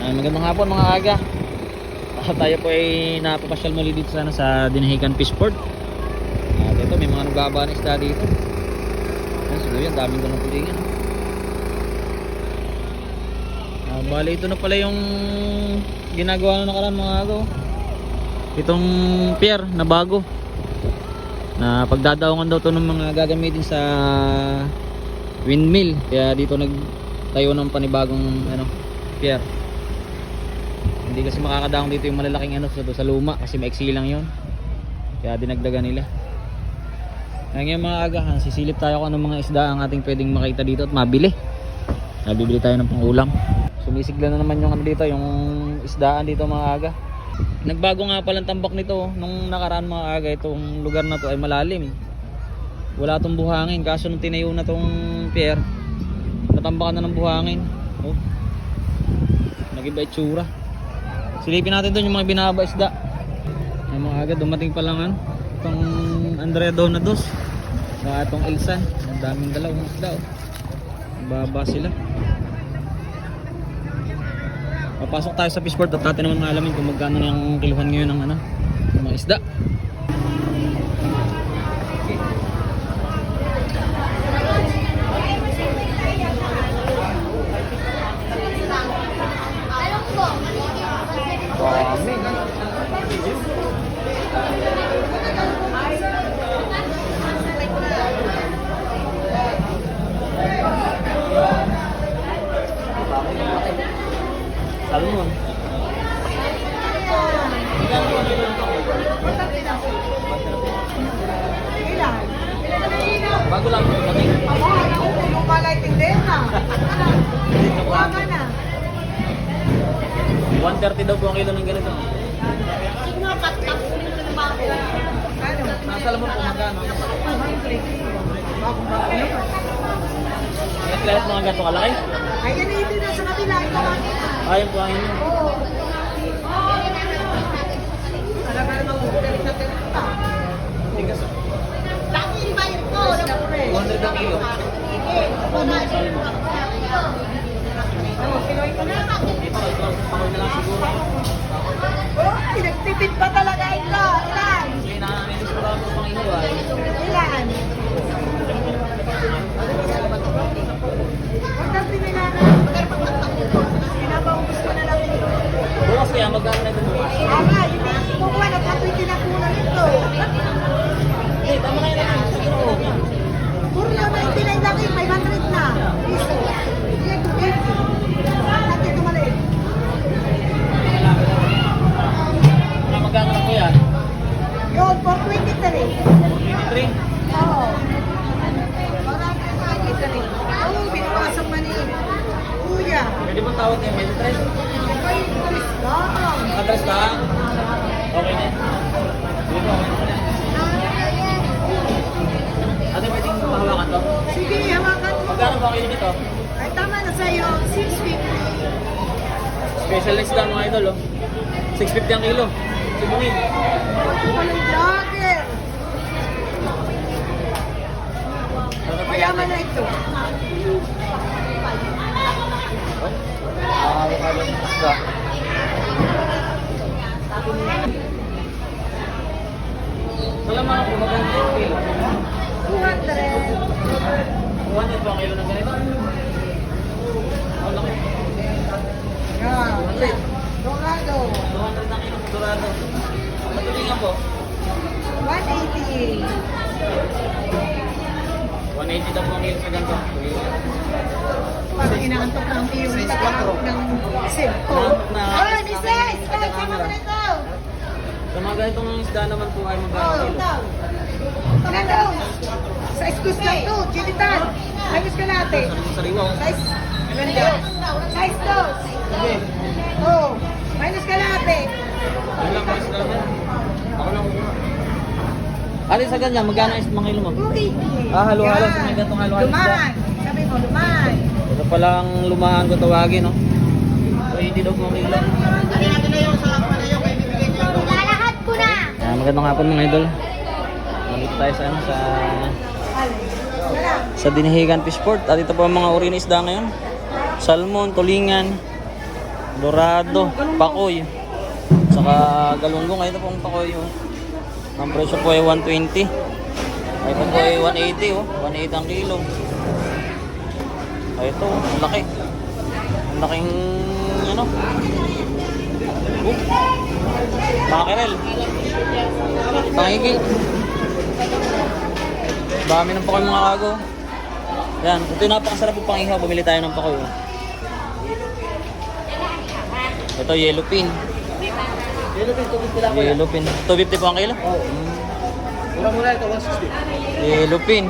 Magandang hapon mga aga. Tayo po ay napapasyal muli dito sana sa Dinahican Fishport. At ito may mga nagbaba na isda dito. Siguro yan, daming ganun tulingan. Bali ito na pala yung ginagawa na nakaraan mga aga. Itong pier na bago, na pagdadaungan daw to ng mga gagamitin sa windmill. Kaya dito nagtayo ng panibagong pier. Hindi kasi makakadaong dito yung malalaking sa luma kasi maiksi lang yun. Kaya dinagdagan nila. Ngayon mga aga, sisilip tayo kung anong mga isda ang ating pwedeng makita dito at mabili. Nabibili tayo ng pangulam. Sumisigla na naman yung dito, yung isdaan dito mga aga. Nagbago nga palang tambak nito nung nakaraan mga aga. Itong lugar na to ay malalim. Wala tong buhangin, kaso nung tinayo na tong pier, natambakan na ng buhangin. Oh. Nag-iba itsura. Silipin natin doon yung mga binaba isda. Ay mga aga, dumating pa lang itong Andrea Donados sa itong Elsan. Ang daming dalawang isda. Baba sila. Papasok tayo sa fishport at natin naman maalamin kung magkano na yung kiluhan ngayon ng ng mga isda. Salmon. Bago lang po kami. Yung malighting din na. Wala na. 130 daw po ang kilo ng ganito. Ano? Nasa salmon po magkano? 200. Bagong-bago naman. Lahat mga gato kalaki? Ayan na ito na sa kabila. Ayun po ang inyo. Oo. Talaga naman ulit na pinita. Tigas. Laki ba ito? 200 ang kilo. Ano, kiloy ko na. Dito, pakoy na lang siguro. Uy, nagtipid pa talaga ito. Ilan? Kasi nakakainis ko lang po pang inuwa. Ilan? Huwag pinilala. Pinapaubos ko na lang ito. Bukas kaya magkano na ito bukas? Ama, hindi ko kuha. Nagkato'y tinakunan ito. Eh, tama kayo na lang. Siguro. Puro na mas pinay-laki. 500 na. Piso. Hindi ko 50. Dati ito maliit. Magkano na po yan? Yun, 423. 23? Oo. Marami ang sakit na rin. Oo, binawasang mani. Kuya. Pwede mo tawag kayo, may 3? Ay, Chris lang. Atras lang? Okay na. Dito, okay na. Ate, pwedeng mahawakan to? Sige, hawakan mo. Magkano ba kayo dito? Ay, tama na sa'yo. 650. Specialist lang mga idol, 650 ang kilo. Sibungin. Walang vlogger. Mayaman na ito. Avocado ng isda. Salamat po, magkano ang kilo? 200. 200 ba ang kilo ng ganito? Ang laki. Yan. Dorado. 200 ang kilo ng dorado. Matulingan po. 180. 180 daw po ang kilo sa ganito. Parang inaantok na ang iyong tagahawak ng cellphone. Oh, ni Sis! Sama mo na ito! Sa mga ganitong isda naman po ay Oh, magkano kilo. ito. Ano? Sa excuse lang ito, Chilitan. Ayos ka natin. Sariwa. Size. Size to. Sige. Oh, minus ka natin. Yun lang po isda naman. Ako lang kukuha. Ate, sa ganyan, magkano is mga kilo mo? 280. Ah, halo-halo. Yan. Sa mga ganitong halo-halo isda. Lumahan. Sabi mo, lumahan. Ito palang lumahan ko tawagin, no? 20 daw po ang kilo. Lalahat ko na. Magandang hapon mga idol. Nandito tayo sa Dinahican Fishport. At ito po ang mga uri ng isda ngayon. Salmon, tulingan, Dorado, pakoy. Saka galunggong. Ito pong pakoy. Oh. Ang presyo po ay 120. Ito po ay 180. Oh. 180 ang kilo. Ito, ang laki. Ang laking ano. Makakirel. Pangigi. Dami ng pakoy mga kago. Yan, ito yung napakasarap po pangihaw. Bumili tayo ng pakoy. Oh. Ito yellow pin. Yellow pin, 250 lang. Yellow pin. 250 po ang kilo? Oo. Mura-mura ito, 160. Yellow pin.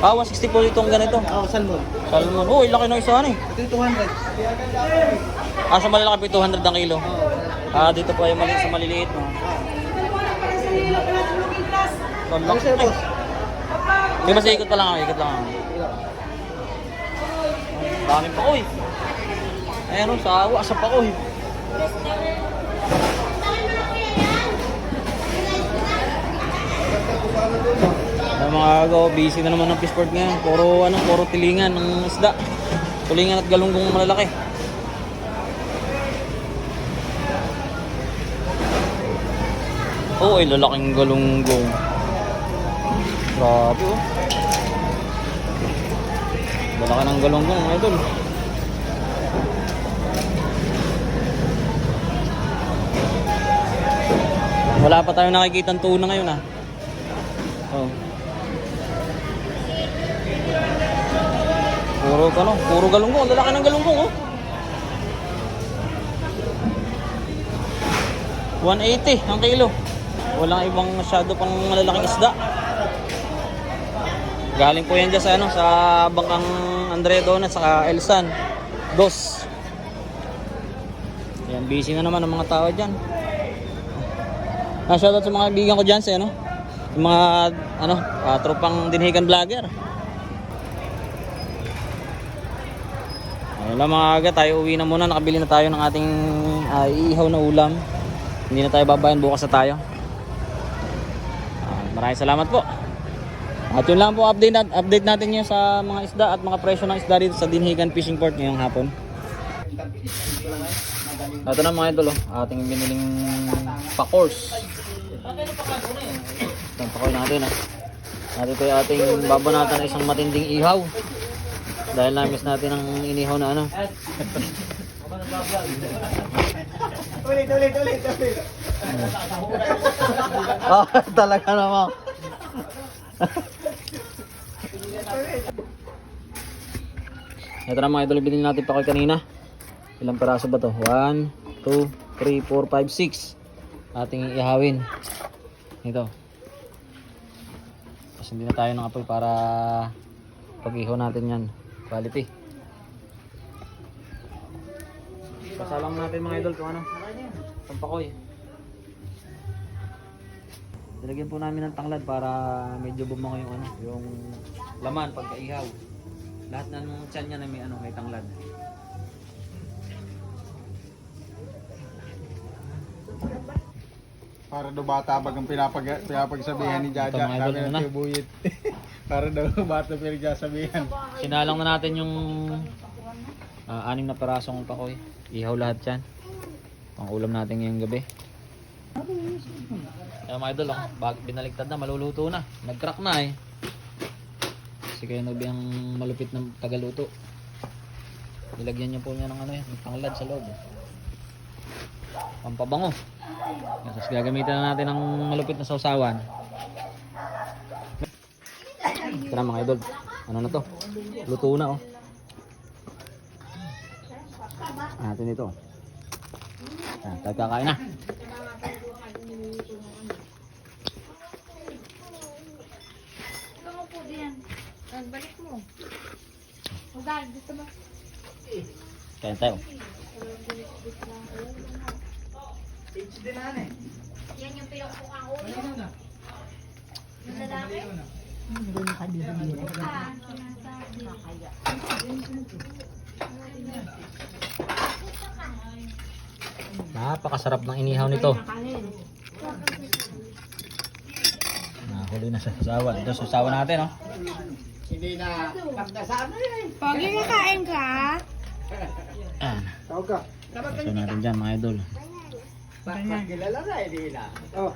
160 po itong ganito. Oo, salmon. Salmon. Oh, laki ng isa ano eh. Ito yung 200. Sa malalaki po 200 ang kilo. Dito po ay sa maliliit. No? Ano sa'yo, boss? Di ba sa ikot pa lang ako? Ikot lang ako. Daming pakoy. Ayan o, sa awa, sa pakoy. Mga agaw, busy na naman ng fishport ngayon. Puro tilingan ng isda. Tulingan at galunggong malalaki. Oh, ay lalaking galunggong. Grabe oh. Lalaki ng galunggong, idol. Wala pa tayo nakikita ng tuna ngayon ah. Oh. Puro galunggong, lalaki ng galunggong oh. 180 ang kilo. Walang ibang masyado pang malalaking isda. Galing po yan dyan sa, sa Bangkang Andrea Donat sa Elsan. Dos. Yan, busy na naman ang mga tao dyan. Shoutout sa mga kaibigan ko dyan sa yung mga tropang dinhikan vlogger. Ayun lang mga aga, tayo uwi na muna. Nakabili na tayo ng ating iihaw na ulam. Hindi na tayo babayan, bukas na tayo. Maraming salamat po. At yun lang po, update natin yun sa mga isda at mga presyo ng isda dito sa Dinhigan Fishing Port ngayong hapon. Ito na mga idol, ating biniling pakors. Ito ang pakoy natin At ito yung ating babanatan na isang matinding ihaw. Dahil na-miss natin ang inihaw na ano. Ulit. Talaga naman. Ito na mga idol, binili natin pakoy kanina. Ilang peraso ba to? 1, 2, 3, 4, 5, 6. Ating ihawin. Ito. Tapos hindi na tayo ng apoy para pag-ihaw natin yan. Quality. Pasalang natin mga idol kung ano. Pampakoy. Nilagyan po namin ng tanglad para medyo bumango yung yung laman pagka-ihaw. Lahat ng tiyan niya na may tanglad. Para daw bata pag ang pinapagsabihan ni Jaja. Ito, mga idol, Sabi ng tibuyit. Para daw bata pinagsasabihan. Sinalang na natin yung 6 na perasong pakoy. Ihaw lahat yan. Pang ulam natin ngayong gabi. Kaya mga idol, binaligtad na, maluluto na. Nag-crack na eh. Kasi kayo ang malupit ng tagaluto. Nilagyan niya po niya ng ng tanglad sa loob. Pampabango. Tapos gagamitan na natin ng malupit na sausawan. Ito na mga idol. Ano na to? Luto na oh. Natin ito. Tayo kakain na. Balik mo. Ugal, gusto mo? Kain tayo. Yan yung pinagpukang ulo. Yung lalaki. Napakasarap ng inihaw nito. Nahuli na sa sasawan. Ito sasawan natin oh. Hindi na pagkasama yan. Pogi, kakain ka? Ayan. Tawag ka. Ito natin dyan mga idol. Kilala na, hindi na. Oh.